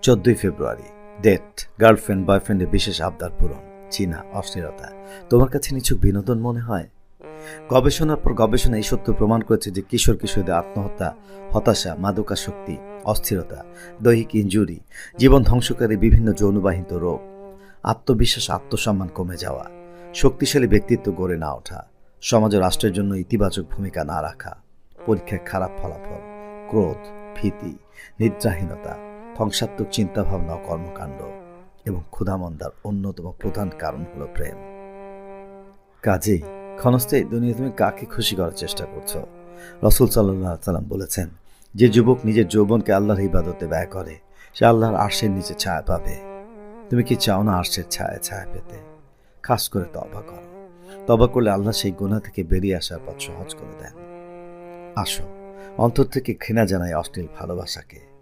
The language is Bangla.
14 ফেব্রুয়ারি, ডেট, গার্লফ্রেন্ড বয়ফ্রেন্ডের বিশেষ আবদার পূরণ, চীনা অশ্লীলতা তোমার কাছে নিছক বিনোদন মনে হয়? গবেষণার পর গবেষণা এই সত্য প্রমাণ করেছে যে কিশোর কিশোরীদের আত্মহত্যা, হতাশা, মাদকাসক্তি, অস্থিরতা, দৈহিক ইনজুরি, জীবন ধ্বংসকারী বিভিন্ন যৌনবাহিত রোগ, আত্মবিশ্বাস, আত্মসম্মান কমে যাওয়া, শক্তিশালী ব্যক্তিত্ব গড়ে না ওঠা, সমাজ ও রাষ্ট্রের জন্য ইতিবাচক ভূমিকা না রাখা, পরীক্ষায় খারাপ ফলাফল, ক্রোধ, ভীতি, নিদ্রাহীনতা, ধ্বংসাত্মক চিন্তাভাবনা ও কর্মকাণ্ড এবং ক্ষুধামন্দার অন্যতম প্রধান কারণ হল প্রেম। কাজেই ক্ষণস্থায়ী দুনিয়া তুমি কাকে খুশি করার চেষ্টা করছো? রাসূল সাল্লাল্লাহু আলাইহি সাল্লাম বলেছেন, যে যুবক নিজের যৌবনকে আল্লাহর ইবাদতে ব্যয় করে সে আল্লাহর আরশের নিচে ছায়া পাবে। তুমি কি চাও না আরশের ছায়া ছায়া পেতে? খাস করে তওবা করো। তওবা করলে আল্লাহ সেই গুনাহ থেকে বেরিয়ে আসার পথ সহজ করে দেন। আসো, অন্তর থেকে ঘৃণা জানাই অশ্লীল ভালোবাসাকে।